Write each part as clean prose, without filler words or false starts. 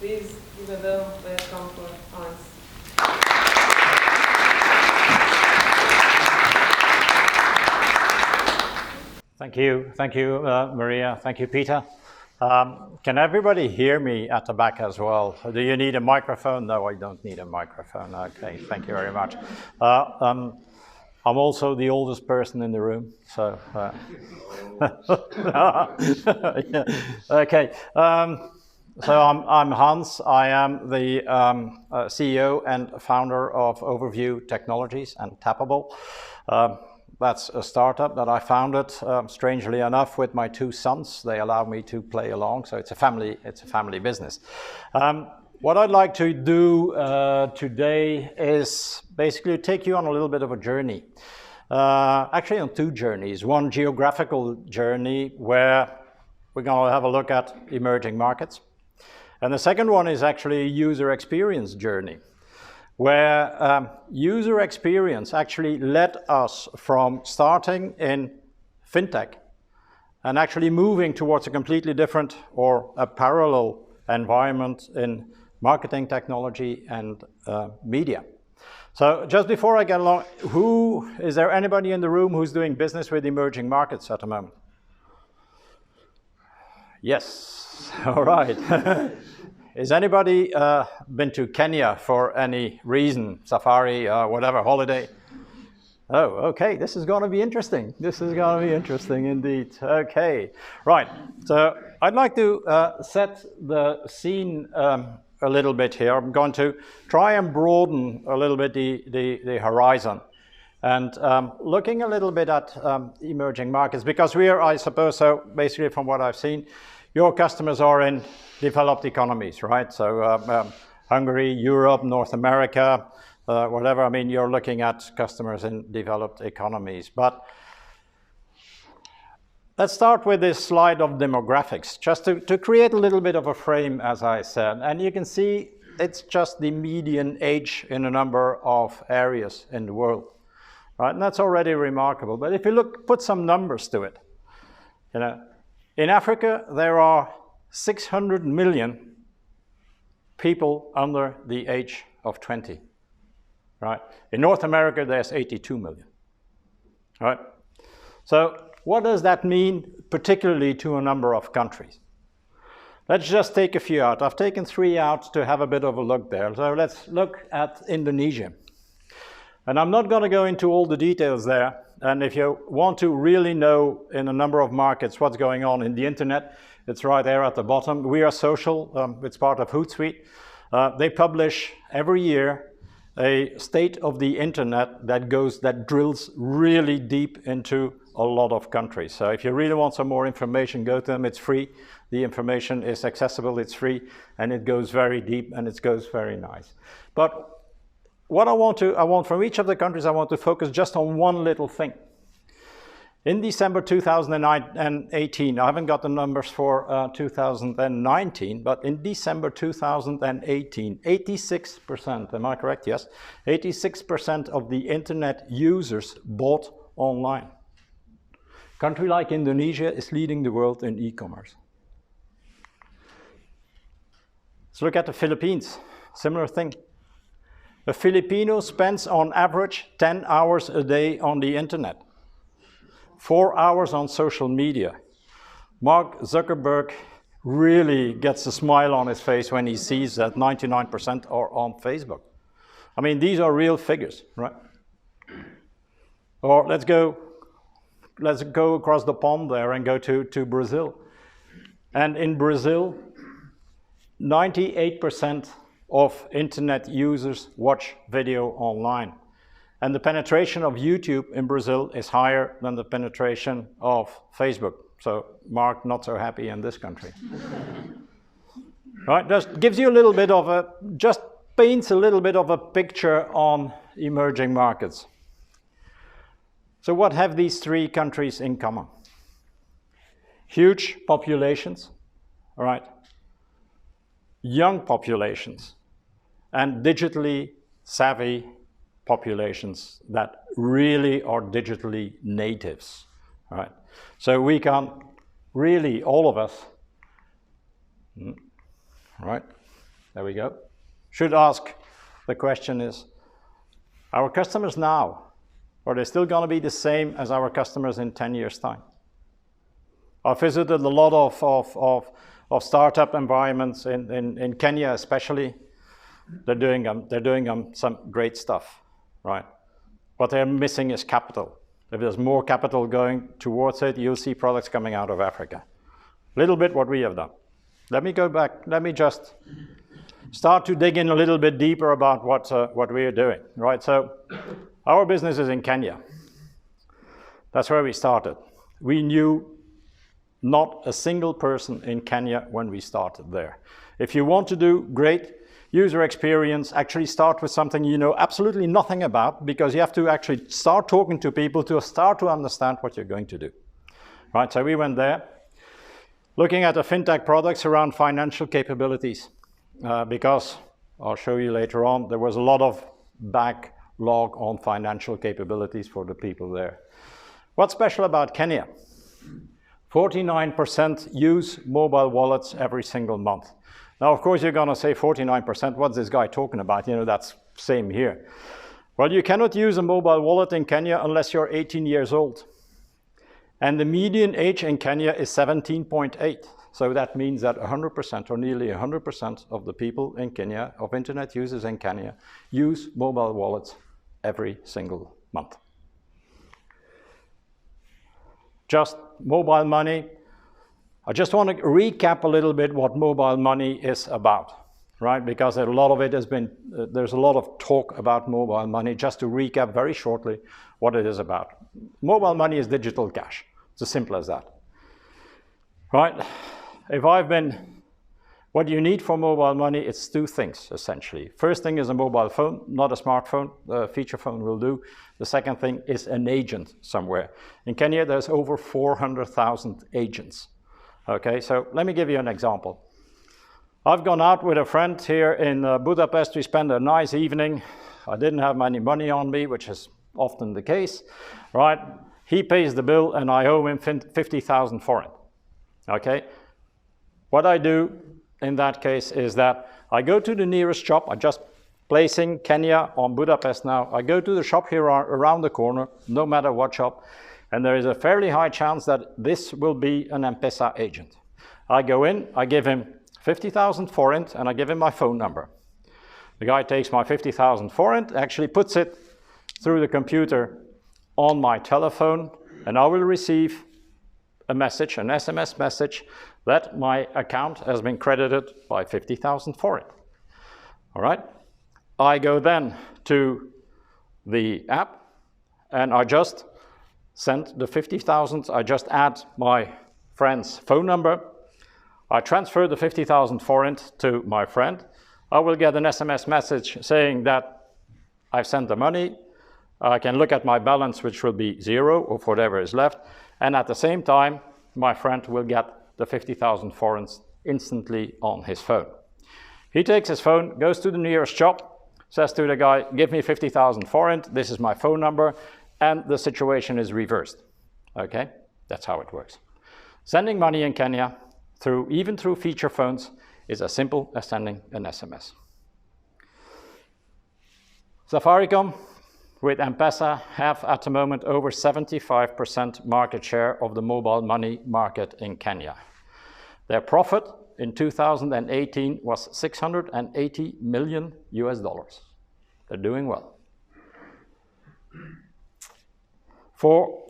Please give a warm welcome for Hans. Thank you, Maria. Thank you, Peter. Can everybody hear me at the back as well? Do you need a microphone? No, I don't need a microphone. Okay, thank you very much. I'm also the oldest person in the room, so. Yeah. Okay. So I'm Hans. I am the CEO and founder of Overview Technologies and Tappable. That's a startup that I founded, strangely enough, with my two sons. They allow me to play along, so it's a family business. What I'd like to do today is basically take you on a little bit of a journey. Actually on two journeys. One geographical journey where we're going to have a look at emerging markets. And the second one is actually a user experience journey, where user experience actually led us from starting in fintech and actually moving towards a completely different or a parallel environment in marketing technology and media. So just before I get along, is there anybody in the room who's doing business with emerging markets at the moment? Yes, all right. Is anybody been to Kenya for any reason, safari, whatever, holiday? Oh, okay, this is going to be interesting. This is going to be interesting indeed. Okay, right. So I'd like to set the scene a little bit here. I'm going to try and broaden a little bit the horizon and looking a little bit at emerging markets, because we are, I suppose, so basically from what I've seen, your customers are in developed economies, right? So Hungary, Europe, North America, whatever. I mean, you're looking at customers in developed economies. But let's start with this slide of demographics, just to create a little bit of a frame, as I said. And you can see it's just the median age in a number of areas in the world, right? And that's already remarkable. But if you put some numbers to it, you know, in Africa, there are 600 million people under the age of 20, right? In North America, there's 82 million, right? So what does that mean, particularly to a number of countries? Let's just take a few out. I've taken 3 out to have a bit of a look there. So let's look at Indonesia. And I'm not going to go into all the details there. And if you want to really know in a number of markets what's going on in the internet, it's right there at the bottom. We Are Social, it's part of Hootsuite. They publish every year a state of the internet that drills really deep into a lot of countries. So if you really want some more information, go to them. It's free. The information is accessible, it's free, and it goes very deep and it goes very nice. But what I want from each of the countries, I want to focus just on one little thing. In December 2018, I haven't got the numbers for 2019, but in December 2018, 86%, am I correct? Yes. 86% of the internet users bought online. A country like Indonesia is leading the world in e-commerce. Let's look at the Philippines, similar thing. A Filipino spends on average 10 hours a day on the internet, 4 hours on social media. Mark Zuckerberg really gets a smile on his face when he sees that 99% are on Facebook. I mean, these are real figures, right? Or let's go across the pond there and go to Brazil. And in Brazil, 98% of internet users watch video online. And the penetration of YouTube in Brazil is higher than the penetration of Facebook. So Mark, not so happy in this country. Right, just gives you a little bit of just paints a little bit of a picture on emerging markets. So what have these 3 countries in common? Huge populations, all right? Young populations, and digitally savvy populations that really are digitally natives, right? So we can really, all of us, right? there we go, should ask the question is, our customers now, are they still going to be the same as our customers in 10 years' time? I've visited a lot of startup environments in Kenya especially. They're doing some great stuff, right? What they're missing is capital. If there's more capital going towards it, you'll see products coming out of Africa. Little bit what we have done. Let me go back. Let me just start to dig in a little bit deeper about what we are doing, right? So our business is in Kenya. That's where we started. We knew not a single person in Kenya when we started there. If you want to do great user experience, actually start with something you know absolutely nothing about, because you have to actually start talking to people to start to understand what you're going to do. Right, so we went there, looking at the fintech products around financial capabilities, because I'll show you later on, there was a lot of backlog on financial capabilities for the people there. What's special about Kenya? 49% use mobile wallets every single month. Now, of course, you're going to say 49%, what's this guy talking about? You know, that's same here. Well, you cannot use a mobile wallet in Kenya unless you're 18 years old. And the median age in Kenya is 17.8. So that means that 100% or nearly 100% of the people in Kenya, of internet users in Kenya, use mobile wallets every single month. Just mobile money. I just want to recap a little bit what mobile money is about, right? Because a lot of it has been, there's a lot of talk about mobile money. Just to recap very shortly what it is about. Mobile money is digital cash. It's as simple as that, right? What you need for mobile money, it's two things, essentially. First thing is a mobile phone, not a smartphone. The feature phone will do. The second thing is an agent somewhere. In Kenya, there's over 400,000 agents. Okay, so let me give you an example. I've gone out with a friend here in Budapest. We spent a nice evening. I didn't have any money on me, which is often the case, right? He pays the bill and I owe him 50,000 foreign. Okay, what I do in that case is that I go to the nearest shop. I just placing Kenya on Budapest now. I go to the shop here around the corner, no matter what shop, and there is a fairly high chance that this will be an M-Pesa agent. I go in, I give him 50,000 forint, and I give him my phone number. The guy takes my 50,000 forint, actually puts it through the computer on my telephone, and I will receive a message, an SMS message, that my account has been credited by 50,000 forint. All right? I go then to the app, and I just send the 50,000. I just add my friend's phone number. I transfer the 50,000 forint to my friend. I will get an SMS message saying that I've sent the money. I can look at my balance, which will be 0 or whatever is left. And at the same time, my friend will get the 50,000 forints instantly on his phone. He takes his phone, goes to the nearest shop, says to the guy, give me 50,000 forint, this is my phone number, and the situation is reversed. Okay, that's how it works. Sending money in Kenya, even through feature phones, is as simple as sending an SMS. Safaricom, with M-Pesa, have at the moment over 75% market share of the mobile money market in Kenya. Their profit in 2018 was $680 million US. They're doing well. For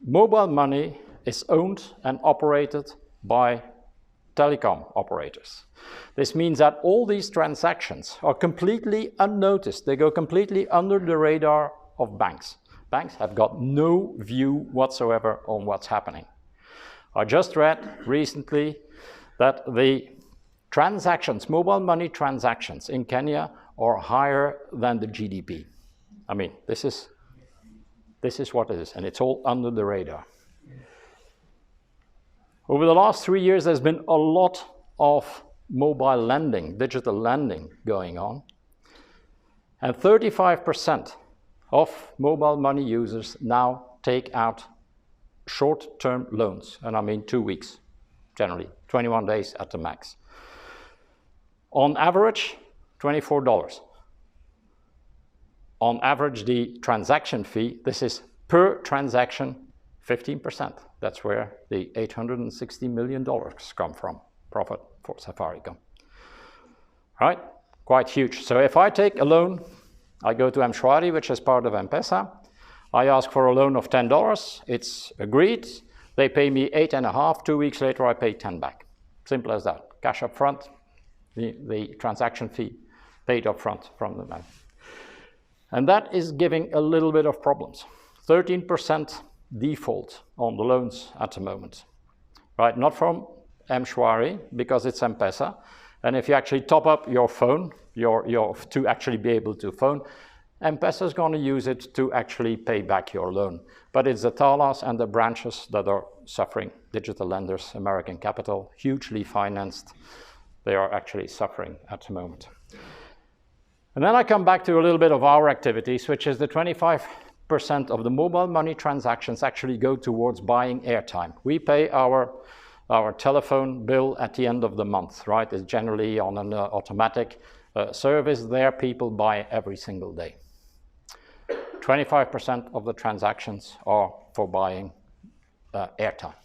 mobile money is owned and operated by telecom operators. This means that all these transactions are completely unnoticed. They go completely under the radar of banks. Banks have got no view whatsoever on what's happening. I just read recently that the transactions, mobile money transactions in Kenya are higher than the GDP. I mean, this is what it is, and it's all under the radar. Over the last 3 years, there's been a lot of mobile lending, digital lending going on. And 35% of mobile money users now take out short-term loans. And I mean 2 weeks, generally, 21 days at the max. On average, $24. On average, the transaction fee, this is per transaction, 15%. That's where the $860 million come from, profit for Safaricom. Right? Quite huge. So if I take a loan, I go to Mshwari, which is part of M-Pesa. I ask for a loan of $10. It's agreed. They pay me 8.5. 2 weeks later, I pay 10 back. Simple as that. Cash up front, the transaction fee paid up front from the bank. And that is giving a little bit of problems. 13% default on the loans at the moment. Right? Not from Mshwari, because it's M-Pesa. And if you actually top up your phone, to actually be able to phone, M-Pesa is going to use it to actually pay back your loan. But it's the Talas and the branches that are suffering. Digital lenders, American capital, hugely financed. They are actually suffering at the moment. And then I come back to a little bit of our activities, which is the 25% of the mobile money transactions actually go towards buying airtime. We pay our telephone bill at the end of the month, right? It's generally on an automatic service there. People buy every single day. 25% of the transactions are for buying airtime.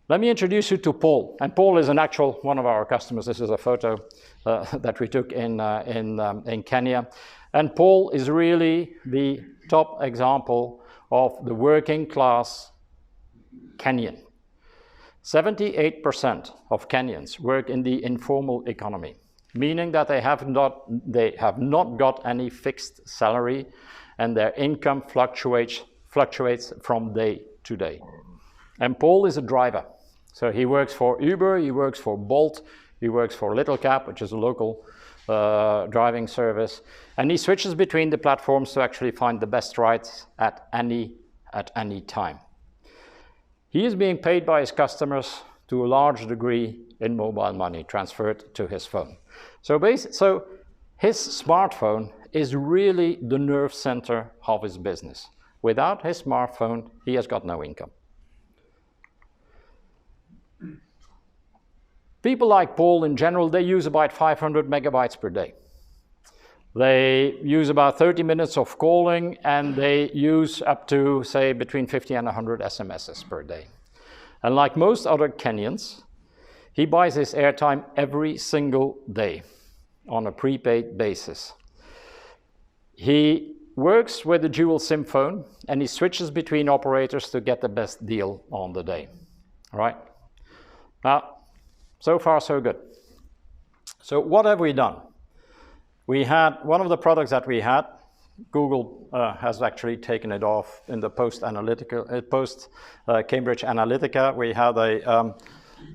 Let me introduce you to Paul. And Paul is an actual one of our customers. This is a photo that we took in Kenya. And Paul is really the top example of the working class Kenyan. 78% of Kenyans work in the informal economy, meaning that they have not got any fixed salary, and their income fluctuates from day to day. And Paul is a driver. So he works for Uber, he works for Bolt, he works for Little Cab, which is a local driving service, and he switches between the platforms to actually find the best rides at any time. He is being paid by his customers to a large degree in mobile money transferred to his phone. So his smartphone is really the nerve center of his business. Without his smartphone, he has got no income. People like Paul in general, they use about 500 megabytes per day. They use about 30 minutes of calling, and they use up to, say, between 50 and 100 SMSs per day. And like most other Kenyans, he buys his airtime every single day on a prepaid basis. He works with a dual SIM phone, and he switches between operators to get the best deal on the day. All right? Now, so far, so good. So what have we done? We had one of the products that we had. Google has actually taken it off in the post Cambridge Analytica. We had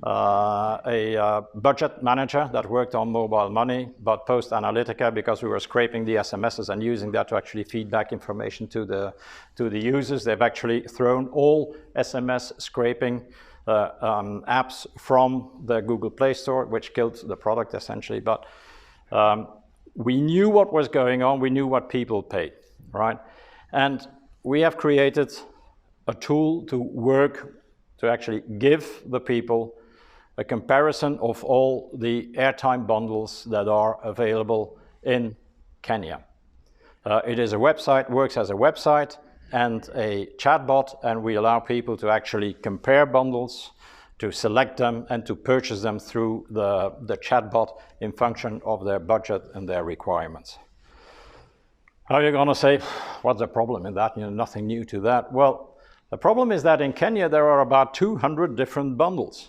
a budget manager that worked on mobile money, but post Analytica, because we were scraping the SMSs and using that to actually feed back information to the users, they've actually thrown all SMS scraping apps from the Google Play Store, which killed the product essentially. But we knew what was going on. We knew what people paid, right? And we have created a tool to work to actually give the people a comparison of all the airtime bundles that are available in Kenya. It is a website, works as a website and a chatbot, and we allow people to actually compare bundles, to select them, and to purchase them through the chatbot in function of their budget and their requirements. Now you're going to say, what's the problem in that? Nothing new to that. Well, the problem is that in Kenya there are about 200 different bundles,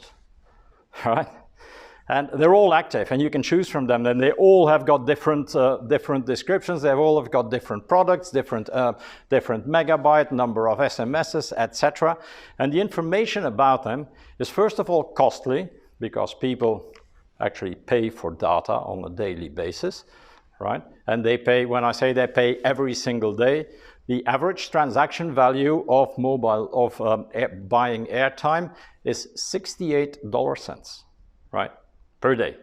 right? And they're all active, and you can choose from them. And they all have got different descriptions. They all have got different products, different megabyte, number of SMSs, etc. And the information about them is first of all costly, because people actually pay for data on a daily basis, right? And they pay, when I say they pay every single day, the average transaction value of buying airtime is 68 cents, right? Per day.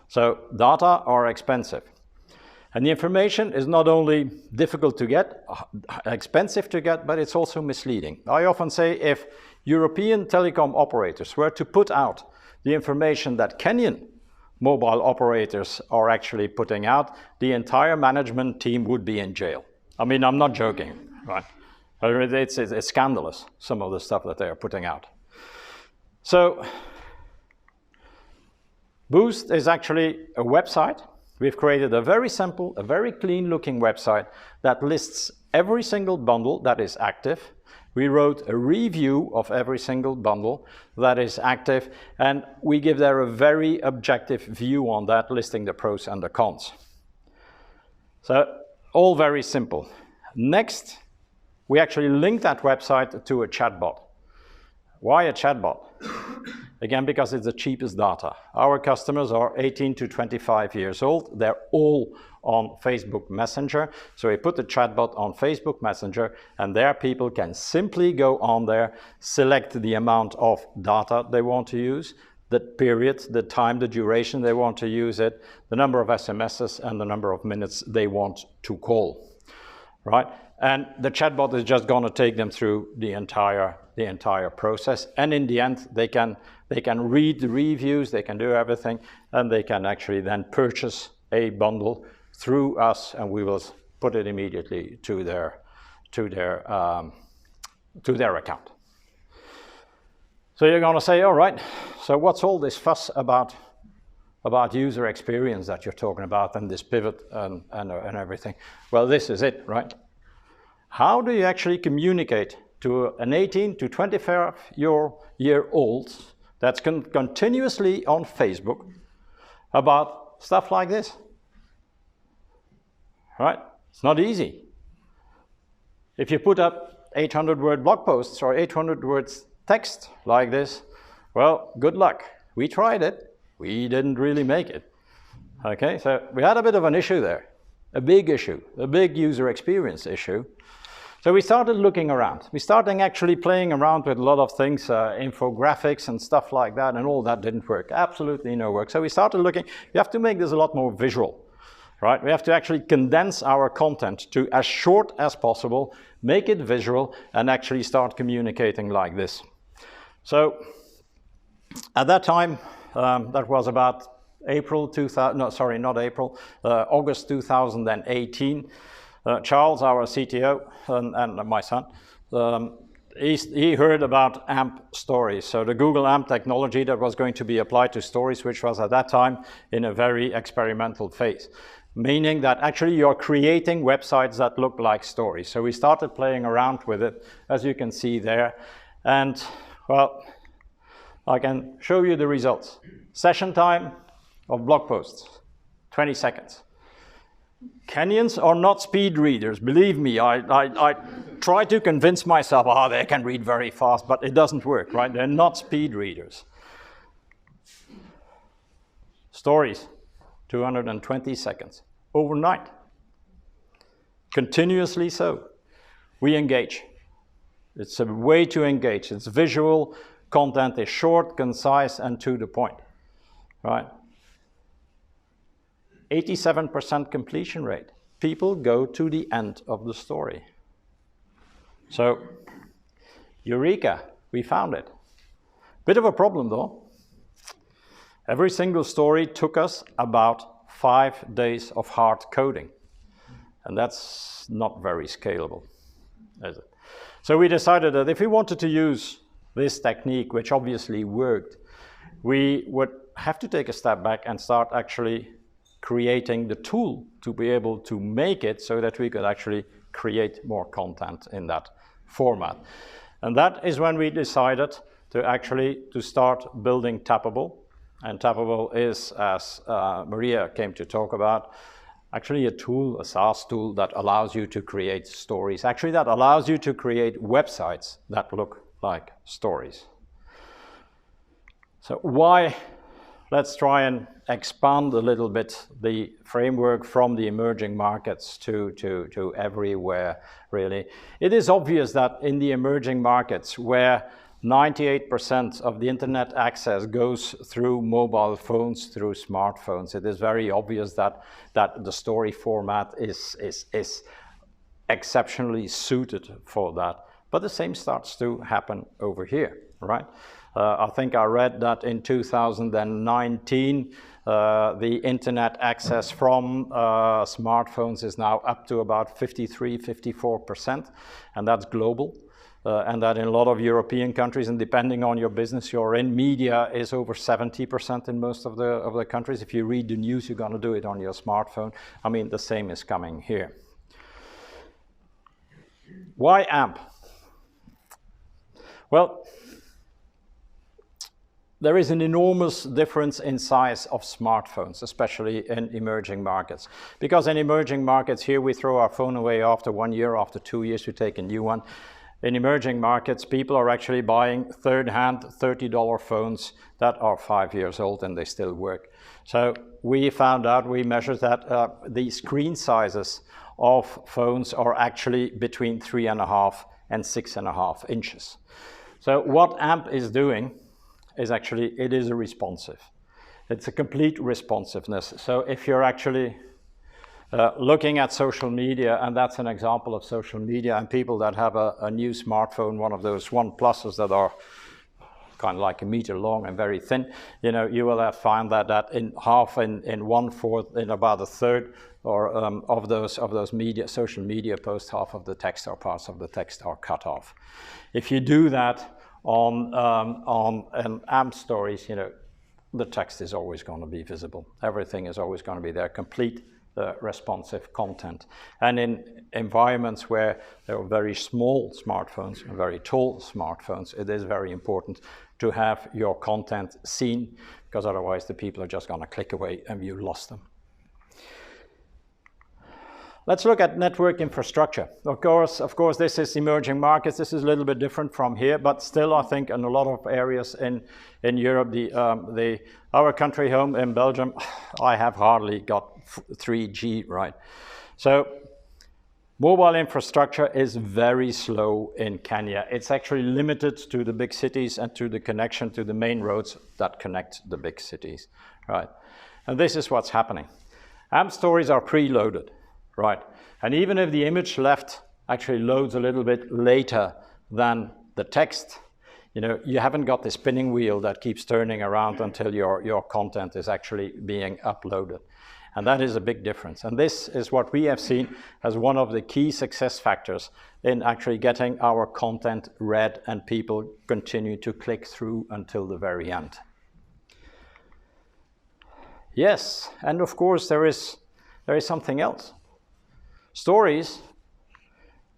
So data are expensive. And the information is not only difficult to get, expensive to get, but it's also misleading. I often say if European telecom operators were to put out the information that Kenyan mobile operators are actually putting out, the entire management team would be in jail. I mean, I'm not joking, right? It's scandalous, some of the stuff that they are putting out. So Boost is actually a website. We've created a very simple, a very clean-looking website that lists every single bundle that is active. We wrote a review of every single bundle that is active, and we give there a very objective view on that, listing the pros and the cons. So, all very simple. Next, we actually link that website to a chatbot. Why a chatbot? Again, because it's the cheapest data. Our customers are 18 to 25 years old. They're all on Facebook Messenger. So we put the chatbot on Facebook Messenger, and there people can simply go on there, select the amount of data they want to use, the period, the time, the duration they want to use it, the number of SMSs, and the number of minutes they want to call, right? And the chatbot is just going to take them through the entire process. And in the end, they can read the reviews, they can do everything, and they can actually then purchase a bundle through us, and we will put it immediately to their account. So you're going to say, all right, so what's all this fuss about user experience that you're talking about, and this pivot and everything? Well, this is it, right? How do you actually communicate to an 18 to 25-year-old that's continuously on Facebook about stuff like this? Right? It's not easy. If you put up 800-word blog posts or 800 words text like this, well, good luck. We tried it. We didn't really make it. Okay, so we had a bit of an issue there, a big issue, a big user experience issue. So we started looking around. We started actually playing around with a lot of things, infographics and stuff like that, and all that didn't work. Absolutely no work. So we started looking, you have to make this a lot more visual, right? We have to actually condense our content to as short as possible, make it visual, and actually start communicating like this. So at that time, that was about August 2018. Charles, our CTO, and my son, he heard about AMP stories. So the Google AMP technology that was going to be applied to stories, which was at that time in a very experimental phase. Meaning that actually you're creating websites that look like stories. So we started playing around with it, as you can see there. And, well, I can show you the results. Session time of blog posts, 20 seconds. Kenyans are not speed readers. Believe me, I try to convince myself, they can read very fast, but it doesn't work, right? They're not speed readers. Stories, 220 seconds, overnight. Continuously so. We engage. It's a way to engage. It's visual, content is short, concise, and to the point, right? 87% completion rate. People go to the end of the story. So, eureka, we found it. Bit of a problem though. Every single story took us about 5 days of hard coding. And that's not very scalable, is it? So we decided that if we wanted to use this technique, which obviously worked, we would have to take a step back and start actually creating the tool to be able to make it so that we could actually create more content in that format. And that is when we decided to start building Tappable. And Tappable is, as Maria came to talk about, actually a tool, a SaaS tool that allows you to create stories. Actually, that allows you to create websites that look like stories. So why? Let's try and expand a little bit the framework from the emerging markets to everywhere, really. It is obvious that in the emerging markets, where 98% of the internet access goes through mobile phones, through smartphones, it is very obvious that the story format is exceptionally suited for that. But the same starts to happen over here, right? I think I read that in 2019, The internet access from smartphones is now up to about 53-54%, and that's global. And that in a lot of European countries, and depending on your business you're in, media is over 70% in most of the countries. If you read the news, you're going to do it on your smartphone. I mean, the same is coming here. Why AMP? Well, there is an enormous difference in size of smartphones, especially in emerging markets. Because in emerging markets, here we throw our phone away after 1 year, after 2 years we take a new one. In emerging markets, people are actually buying third-hand $30 phones that are 5 years old and they still work. So we found out, we measured that the screen sizes of phones are actually between 3.5 and 6.5 inches. So what AMP is doing is actually, it is a responsive. It's a complete responsiveness. So if you're actually looking at social media, and that's an example of social media, and people that have a new smartphone, one of those OnePluses that are kind of like a meter long and very thin, you know, you will have found that in half, in 1/4, in about a third, or of those media, social media posts, half of the text or parts of the text are cut off. If you do that on AMP stories, you know, the text is always going to be visible. Everything is always going to be there, complete responsive content. And in environments where there are very small smartphones and very tall smartphones, it is very important to have your content seen, because otherwise the people are just going to click away and you lost them. Let's look at network infrastructure. Of course, this is emerging markets. This is a little bit different from here, but still, I think in a lot of areas in Europe, our country home in Belgium, I have hardly got 3G, right? So mobile infrastructure is very slow in Kenya. It's actually limited to the big cities and to the connection to the main roads that connect the big cities, right? And this is what's happening. AMP stories are preloaded. Right, and even if the image left actually loads a little bit later than the text, you know, you haven't got the spinning wheel that keeps turning around until your content is actually being uploaded. And that is a big difference. And this is what we have seen as one of the key success factors in actually getting our content read and people continue to click through until the very end. Yes, and of course there is something else. Stories,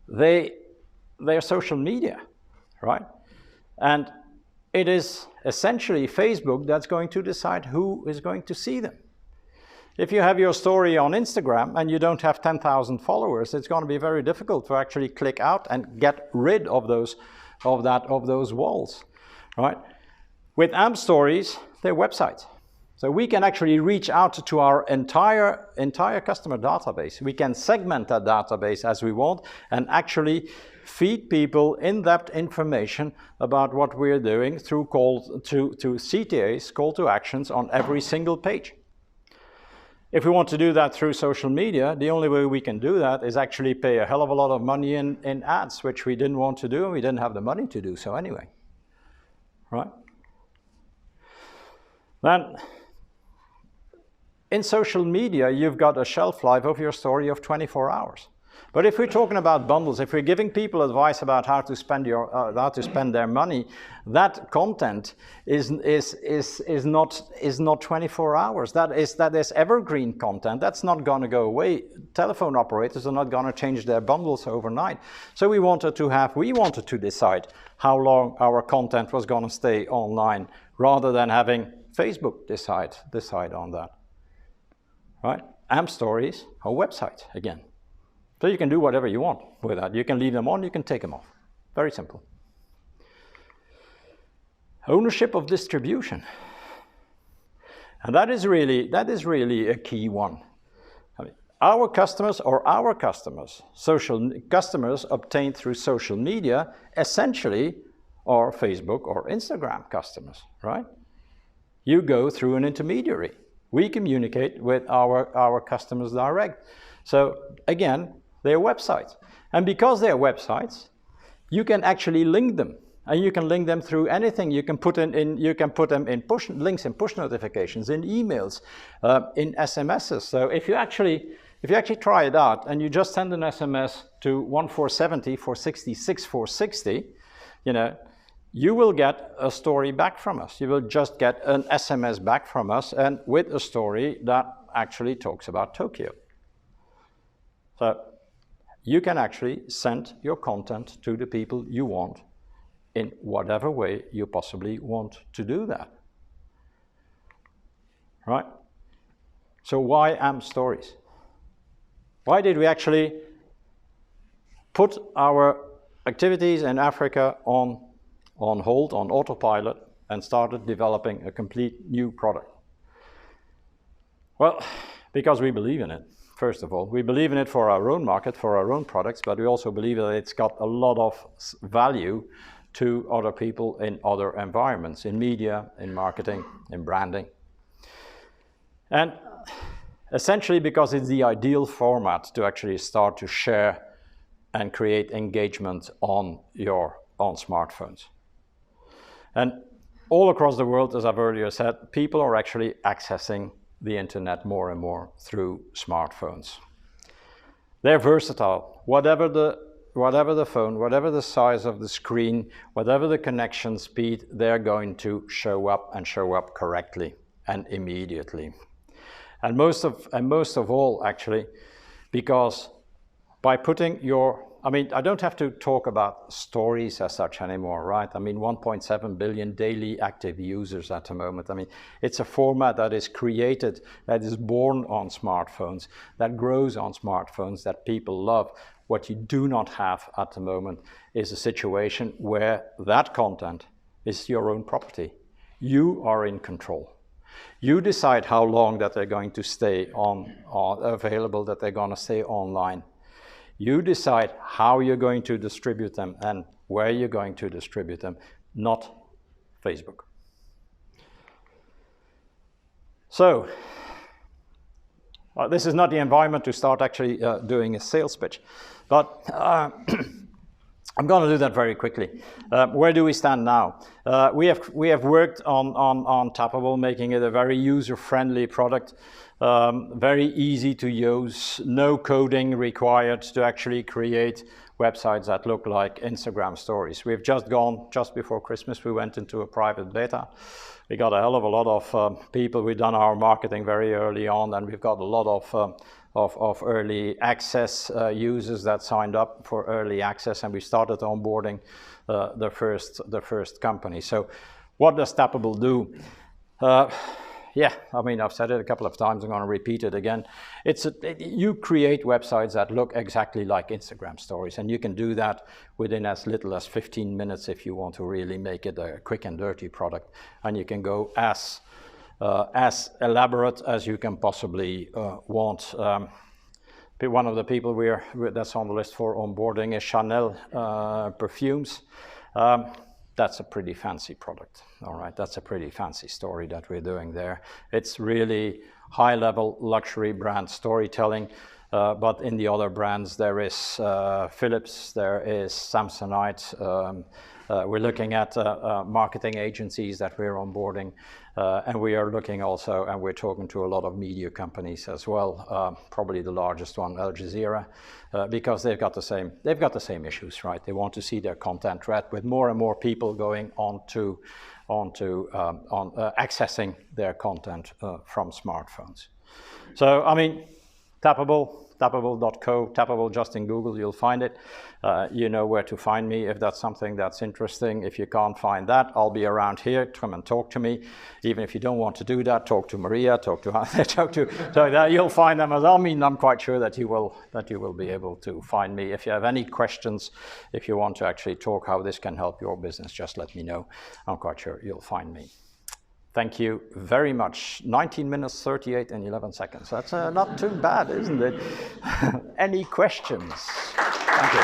they're social media, right? And it is essentially Facebook that's going to decide who is going to see them. If you have your story on Instagram and you don't have 10,000 followers, it's going to be very difficult to actually click out and get rid of those walls, right? With AMP stories, they're websites. So we can actually reach out to our entire customer database. We can segment that database as we want and actually feed people in-depth information about what we're doing through calls to CTAs, call to actions, on every single page. If we want to do that through social media, the only way we can do that is actually pay a hell of a lot of money in ads, which we didn't want to do, and we didn't have the money to do so anyway, right? Then, in social media, you've got a shelf life of your story of 24 hours. But if we're talking about bundles, if we're giving people advice about how to spend their money, that content is not 24 hours. That is evergreen content. That's not going to go away. Telephone operators are not going to change their bundles overnight. So we wanted to decide how long our content was going to stay online, rather than having Facebook decide on that. Right? AMP stories are websites again. So you can do whatever you want with that. You can leave them on, you can take them off. Very simple. Ownership of distribution. And that is really a key one. I mean, our customers obtained through social media essentially are Facebook or Instagram customers, right? You go through an intermediary. We communicate with our customers direct. So again, they're websites. And because they're websites, you can actually link them. And you can link them through anything. You can put them in links in push notifications, in emails, in SMSs. So if you actually try it out and you just send an SMS to 1470 466 460, you will get a story back from us. You will just get an SMS back from us, and with a story that actually talks about Tokyo. So you can actually send your content to the people you want in whatever way you possibly want to do that. Right? So why AMP stories? Why did we actually put our activities in Africa on hold, on autopilot, and started developing a complete new product? Well, because we believe in it, first of all. We believe in it for our own market, for our own products, but we also believe that it's got a lot of value to other people in other environments, in media, in marketing, in branding. And essentially because it's the ideal format to actually start to share and create engagement on smartphones. And all across the world, as I've earlier said, people are actually accessing the internet more and more through smartphones. They're versatile. Whatever the phone, whatever the size of the screen, whatever the connection speed, they're going to show up correctly and immediately. And most of all, actually, because by putting I don't have to talk about stories as such anymore, right? 1.7 billion daily active users at the moment. It's a format that is created, that is born on smartphones, that grows on smartphones, that people love. What you do not have at the moment is a situation where that content is your own property. You are in control. You decide how long that they're going to stay available, that they're going to stay online. You decide how you're going to distribute them and where you're going to distribute them, not Facebook. So, this is not the environment to start actually doing a sales pitch, but I'm going to do that very quickly. Where do we stand now? We have worked on Tappable, making it a very user-friendly product, very easy to use, no coding required to actually create websites that look like Instagram stories. We've just before Christmas, we went into a private beta. We got a hell of a lot of people. We've done our marketing very early on, and we've got a lot of early access users that signed up for early access, and we started onboarding the first company. So what does Tappable do? I've said it a couple of times. I'm going to repeat it again. You create websites that look exactly like Instagram stories, and you can do that within as little as 15 minutes if you want to really make it a quick and dirty product. And you can go as elaborate as you can possibly want. One of the people that's on the list for onboarding is Chanel perfumes. That's a pretty fancy product, all right? That's a pretty fancy story that we're doing there. It's really high-level luxury brand storytelling, but in the other brands there is Philips, there is Samsonite. We're looking at marketing agencies that we're onboarding, and we are looking also, and we're talking to a lot of media companies as well. Probably the largest one, Al Jazeera, because they've got the same issues, right? They want to see their content read, with more and more people going accessing their content from smartphones. So Tappable.co, Tappable just in Google, you'll find it. You know where to find me if that's something that's interesting. If you can't find that, I'll be around here. Come and talk to me. Even if you don't want to do that, talk to Maria, so that you'll find them as well. I'm quite sure that you will be able to find me. If you have any questions, if you want to actually talk how this can help your business, just let me know. I'm quite sure you'll find me. Thank you very much. 19 minutes, 38 and 11 seconds. That's not too bad, isn't it? Any questions? Thank you.